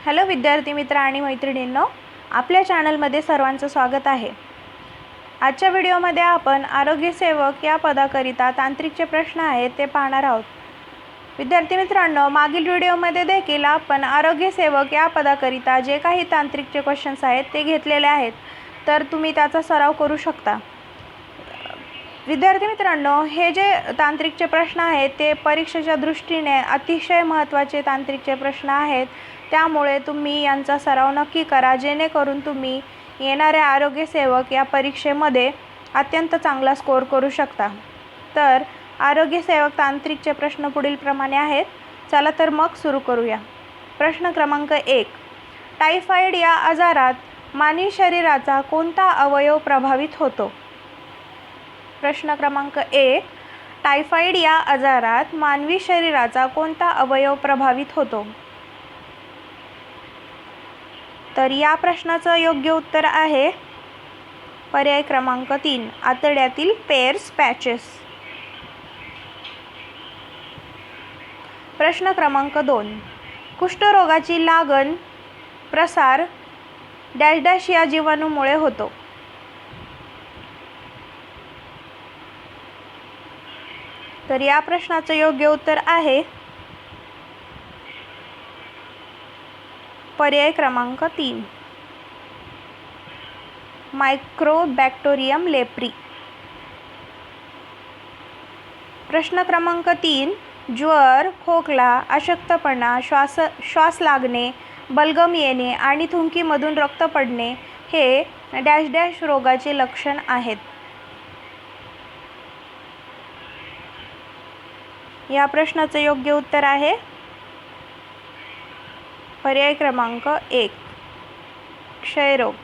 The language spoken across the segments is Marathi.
हॅलो विद्यार्थी मित्र आणि मैत्रिणींनो, आपल्या चॅनलमध्ये सर्वांचं स्वागत आहे। आजच्या व्हिडिओमध्ये आपण आरोग्य सेवक या पदाकरिता तांत्रिकचे प्रश्न आहेत ते पाहणार आहोत। विद्यार्थी मित्रांनो, मागील व्हिडिओमध्ये देखील आपण आरोग्य सेवक या पदाकरिता जे काही तांत्रिकचे क्वेश्चन्स आहेत ते घेतलेले आहेत, तर तुम्ही त्याचा सराव करू शकता। विद्यार्थी मित्रांनो, हे जे तांत्रिकचे प्रश्न आहेत ते परीक्षेच्या दृष्टीने अतिशय महत्त्वाचे तांत्रिकचे प्रश्न आहेत, त्यामुळे तुम्ही यांचा सराव नक्की करा, जेणेकरून तुम्ही येणाऱ्या आरोग्य सेवक या परीक्षेमध्ये अत्यंत चांगला स्कोअर करू शकता। तर आरोग्य सेवक तांत्रिकचे प्रश्न पुढील प्रमाणे आहेत। चला तर मग सुरू करूया। प्रश्न क्रमांक 1, टायफॉइड या आजारात मानवी शरीराचा कोणता अवयव प्रभावित होतो? प्रश्न क्रमांक 1, टायफॉइड या आजारात मानवी शरीराचा कोणता अवयव प्रभावित होतो? तर या प्रश्नाचं योग्य उत्तर आहे पर्याय क्रमांक 3, आतड्यातील पेयर्स पॅचेस। प्रश्न क्रमांक 2, कुष्ठरोगाची लागण प्रसार डॅश डॅश या जीवाणूमुळे होतो? तर या प्रश्नाचं योग्य उत्तर आहे पर्याय क्रमांक 3, मायक्रोबॅक्टेरियम लेप्री। प्रश्न क्रमांक 3, ज्वर, खोकला, अशक्तपणा, श्वास लागणे, बलगम येणे आणि थुंकीमधून रक्त पडणे हे डॅश डॅश रोगाचे लक्षण आहेत? या प्रश्नाचं योग्य उत्तर आहे पर्याय क्रमांक 1, क्षयरोग।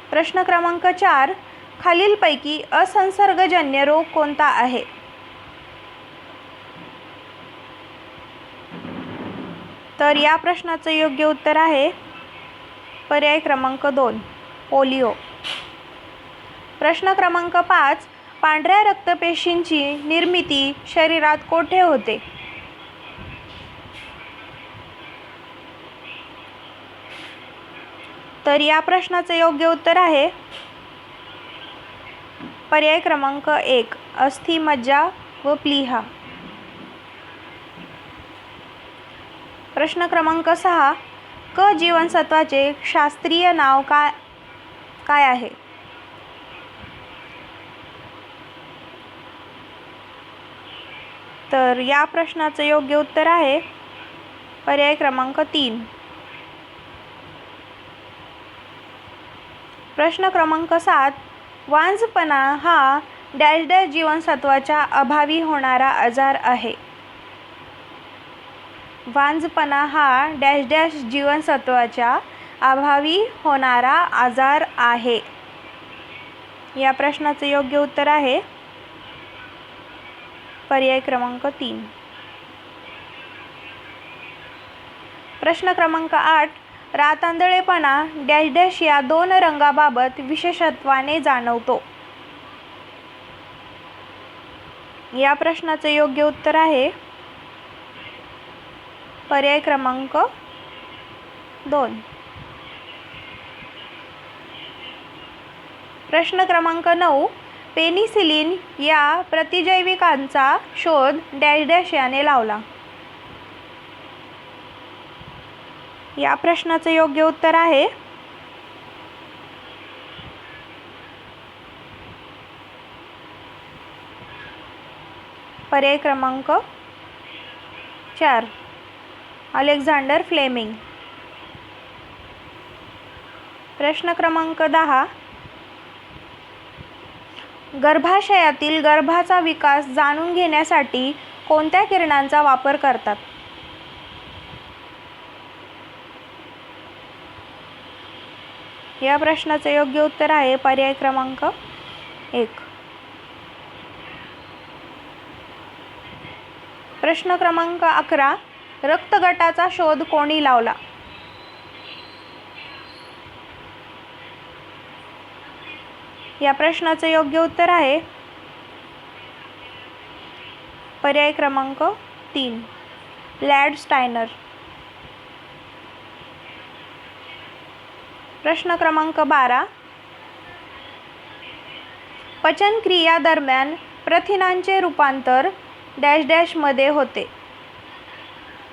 प्रश्न क्रमांक 4, खालीलपैकी असंसर्गजन्य रोग कोणता आहे? तर या प्रश्नाचं योग्य उत्तर आहे पर्याय क्रमांक 2, पोलिओ। प्रश्न क्रमांक 5, पांढऱ्या रक्तपेशींची निर्मिती शरीरात कोठे होते? तर या प्रश्नाचं योग्य उत्तर आहे पर्याय क्रमांक 1, अस्थि, मज्जा व प्लीहा। प्रश्न क्रमांक 6, क जीवनसत्वाचे शास्त्रीय नाव काय आहे? तर या प्रश्नाचं योग्य उत्तर आहे पर्याय क्रमांक 3। प्रश्न क्रमांक 7, वांझपणा हा डॅश डॅश जीवनसत्वाच्या अभावी होणारा आजार आहे? वांझपणा हा डॅश डॅश जीवनसत्वाच्या अभावी होणारा आजार आहे? या प्रश्नाचं योग्य उत्तर आहे पर्याय क्रमांक 3। प्रश्न क्रमांक 8, रातांधळेपणा डॅश डॅश या 2 रंगाबाबत विशेषत्वाने जाणवतो? या प्रश्नाचं योग्य उत्तर आहे पर्याय क्रमांक 2। प्रश्न क्रमांक 9, पेनिसिलिन या प्रतिजैविकांचा शोध डॅश डॅश याने लावला? या प्रश्नाचं योग्य उत्तर आहे पर्याय क्रमांक 4, अलेक्झांडर फ्लेमिंग। प्रश्न क्रमांक 10, गर्भाशयातील गर्भाचा विकास जाणून घेण्यासाठी कोणत्या किरणांचा वापर करतात? या प्रश्नाचं योग्य उत्तर आहे पर्याय क्रमांक 1। प्रश्न क्रमांक 11, रक्तगटाचा शोध कोणी लावला? या प्रश्नाचं योग्य उत्तर आहे पर्याय क्रमांक 3, लॅड स्टायनर. प्रश्न क्रमांक 12. पचनक्रिया दरम्यान प्रथिनांचे रूपांतर डॅश डॅशमध्ये होते.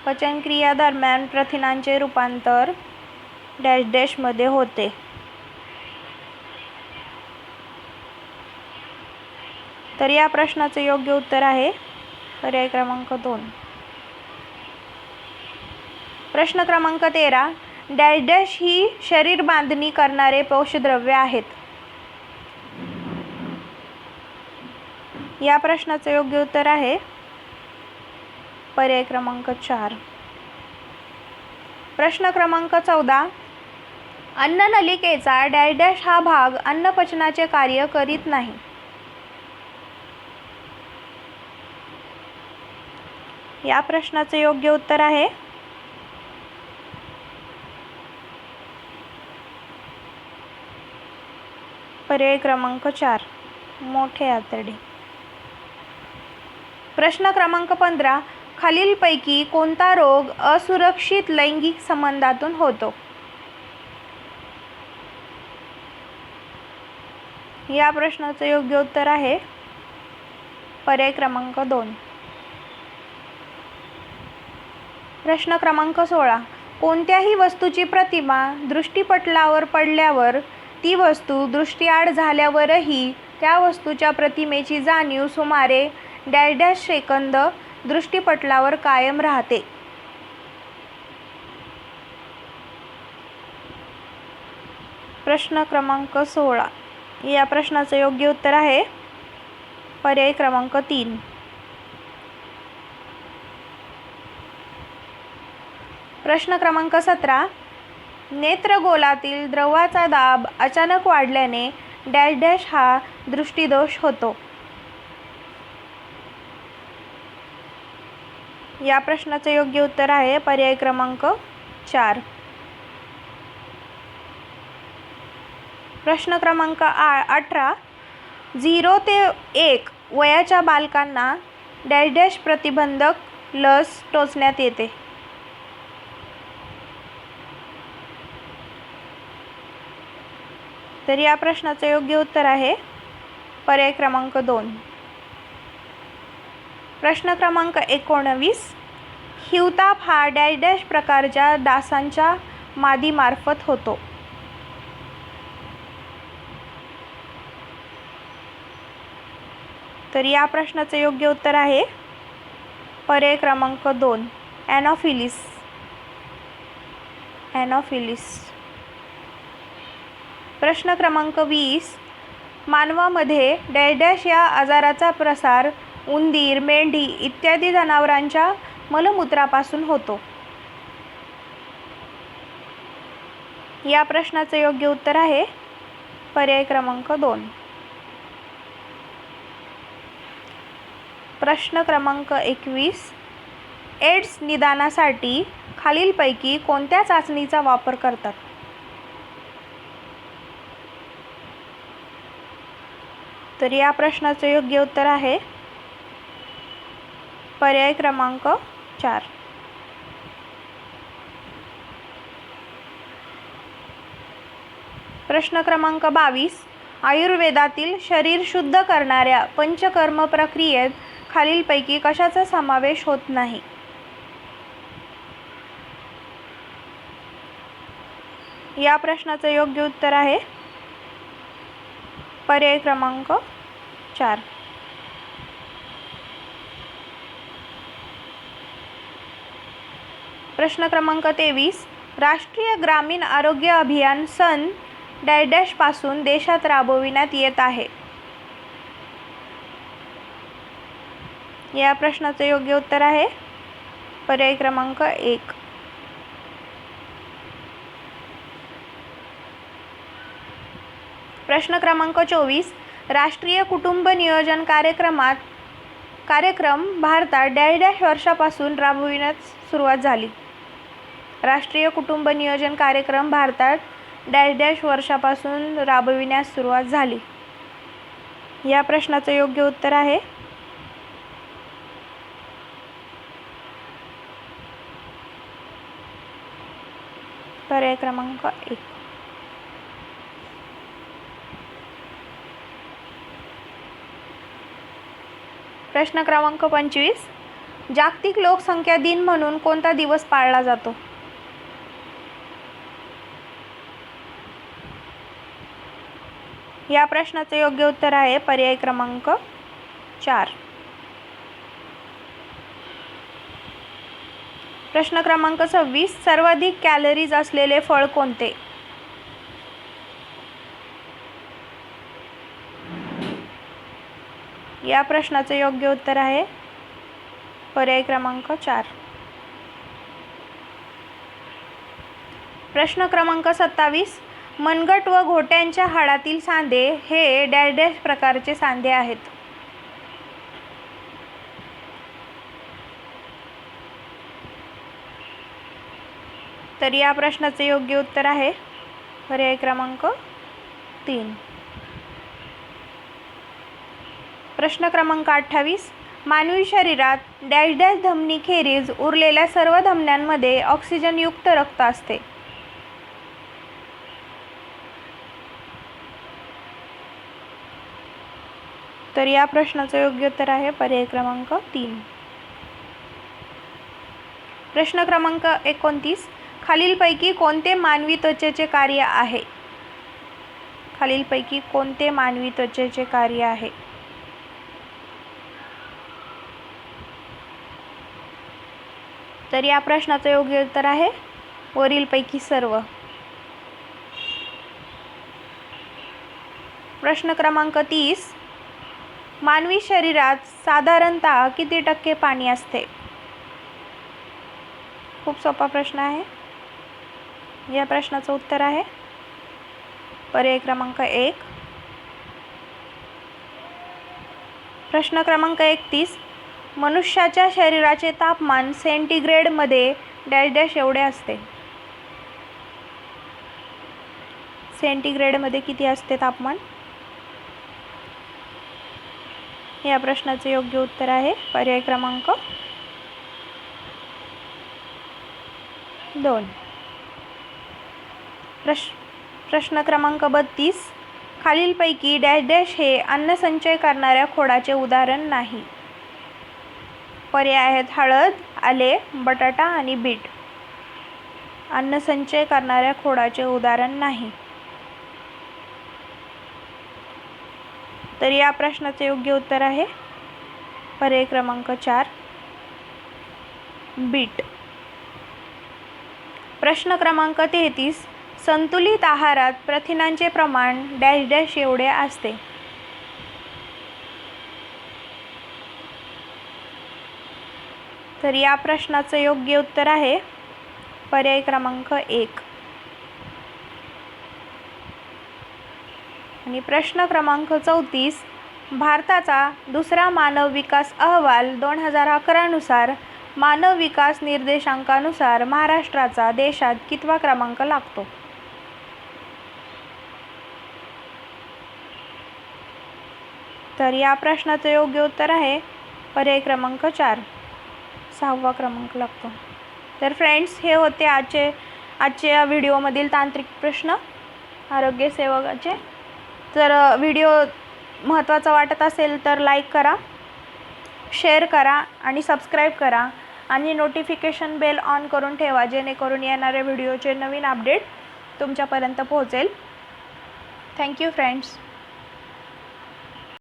पचनक्रिया दरम्यान प्रथिनांचे रूपांतर डॅश डॅशमध्ये होते. तर या प्रश्नाचे योग्य उत्तर आहे पर्याय क्रमांक 2. प्रश्न क्रमांक 13. डॅश डॅश ही शरीर बांधणी करणारे पोषद्रव्य आहेत. या प्रश्नाचे योग्य उत्तर आहे पर्याय क्रमांक 4. प्रश्न क्रमांक 14. अन्ननलिकेचा डॅश डॅश हा भाग अन्नपचनाचे कार्य करीत नाही. या प्रश्नाचे योग्य उत्तर आहे पर्याय क्रमांक 4 मोठे आतडे. प्रश्न क्रमांक 15. खालीलपैकी कोणता रोग असुरक्षित लैंगिक संबंधातून होतो. या प्रश्नाचे योग्य उत्तर आहे पर्याय क्रमांक 2. प्रश्न क्रमांक 16. कोणत्याही वस्तूची प्रतिमा दृष्टिपटलावर पडल्यावर ती वस्तू दृष्टीआड झाल्यावरही त्या वस्तूच्या प्रतिमेची जाणीव सुमारे डॅश डॅश सेकंद दृष्टिपटलावर कायम राहते. प्रश्न क्रमांक 16. या प्रश्नाचे योग्य उत्तर आहे पर्याय क्रमांक 3. प्रश्न क्रमांक 17. नेत्रगोलातील द्रवाचा दाब अचानक वाढल्याने डॅश डॅश हा दृष्टिदोष होतो. या प्रश्नाचे योग्य उत्तर आहे पर्याय क्रमांक 4. प्रश्न क्रमांक 18. 0 ते 1 वयाच्या बालकांना डॅश डॅश प्रतिबंधक लस टोचण्यात येते. तर या प्रश्नाचे योग्य उत्तर आहे पर्याय क्रमांक 2. प्रश्न क्रमांक 19. हिवताप हा डॅश डॅश प्रकारच्या डासांच्या मादीमार्फत होतो. तर या प्रश्नाचे योग्य उत्तर आहे पर्याय क्रमांक 2 ॲनॉफिलिस. प्रश्न क्रमांक 20. मानवामध्ये डॅश डॅश या आजाराचा प्रसार उंदीर, मेंढी इत्यादी जनावरांच्या मलमूत्रापासून होतो. या प्रश्नाचे योग्य उत्तर आहे पर्याय क्रमांक 2. प्रश्न क्रमांक 21. एड्स निदानासाठी खालीलपैकी कोणत्या चाचणीचा वापर करतात. तर या प्रश्नाचे योग्य उत्तर आहे पर्याय क्रमांक 4. प्रश्न क्रमांक 22. आयुर्वेदातील शरीर शुद्ध करणाऱ्या पंचकर्म प्रक्रियेत खालीलपैकी कशाचा समावेश होत नाही. या प्रश्नाचे योग्य उत्तर आहे पर्याय क्रमांक 4. प्रश्न क्रमांक 23. राष्ट्रीय ग्रामीण आरोग्य अभियान सन डॅश डॅश पासून देशात राबविण्यात येत आहे. या प्रश्नाचे योग्य उत्तर आहे पर्याय क्रमांक 1. प्रश्न क्रमांक 24. राष्ट्रीय कुटुंब नियोजन कार्यक्रम भारतात डॅश डॅश वर्षापासून राबविण्यास सुरुवात झाली. राष्ट्रीय कुटुंब नियोजन कार्यक्रम भारतात डॅश डॅश वर्षापासून राबविण्यास सुरुवात झाली. या प्रश्नाचे योग्य उत्तर आहे पर्याय क्रमांक 1. प्रश्न क्रमांक 25. जागतिक लोकसंख्या दिन म्हणून कोणता दिवस पाळला जातो? या प्रश्नाचे योग्य उत्तर आहे पर्याय क्रमांक 4. प्रश्न क्रमांक 26. सर्वाधिक कॅलरीज असलेले फळ कोणते? या प्रश्नाचे योग्य उत्तर आहे पर्याय क्रमांक 4. प्रश्न क्रमांक 27. मनगट व घोट्यांच्या हाडातील सांधे हे डॅश डॅश प्रकारचे सांधे आहेत. तर या प्रश्नाचे योग्य उत्तर आहे पर्याय क्रमांक 3. प्रश्न क्रमांक 28. मानवी शरीरात डॅश डॅश धमनीखेरीज उरलेल्या सर्व धमन्यांमध्ये ऑक्सिजनयुक्त रक्त असते. तर या प्रश्नाचे योग्य उत्तर आहे पर्याय क्रमांक 3. प्रश्न क्रमांक 29. खालीलपैकी कोणते मानवी त्वचेचे कार्य आहे? खालीलपैकी कोणते मानवी त्वचेचे कार्य आहे? तर या प्रश्नाचे योग्य उत्तर आहे वरीलपैकी सर्व. प्रश्न क्रमांक 30. मानवी शरीरात साधारणतः किती टक्के पाणी असते? खूप सोपा प्रश्न आहे. या प्रश्नाचं उत्तर आहे पर्याय क्रमांक 1. प्रश्न क्रमांक 31. मनुष्याच्या शरीराचे तापमान सेंटीग्रेडमध्ये डॅश डॅश एवढे असते. सेंटीग्रेडमध्ये किती असते तापमान? या प्रश्नाचे योग्य उत्तर आहे पर्याय क्रमांक 2. प्रश्न क्रमांक 32. खालीलपैकी डॅश डॅश हे अन्न संचय करणाऱ्या खोडाचे उदाहरण नाही. पर्याय आहेत हळद, आले, बटाटा आणि बीट. अन्न संचय करणाऱ्या खोडाचे उदाहरण नाही. तर या प्रश्नाचे योग्य उत्तर आहे पर्याय क्रमांक 4. बीट. प्रश्न क्रमांक 33. संतुलित आहारात प्रथिनांचे प्रमाण डॅश डॅश एवढे असते. तर या प्रश्नाचे योग्य उत्तर आहे पर्याय क्रमांक 1. आणि प्रश्न क्रमांक 34. भारताचा दुसरा मानव विकास अहवाल 2011 नुसार मानव विकास निर्देशांकानुसार महाराष्ट्राचा देशात कितवा क्रमांक लागतो? तर या प्रश्नाचे योग्य उत्तर आहे पर्याय क्रमांक 4. 6वा क्रमांक लागतो. तर फ्रेंड्स, हे होते आजच्या व्हिडिओमधील तांत्रिक प्रश्न आरोग्य सेवकाचे. जर व्हिडिओ महत्त्वाचा वाटत असेल तर लाईक करा, शेअर करा आणि सबस्क्राईब करा आणि नोटिफिकेशन बेल ऑन करून ठेवा, जेणेकरून येणाऱ्या व्हिडिओचे नवीन अपडेट तुमच्यापर्यंत पोहोचेल. Thank you friends.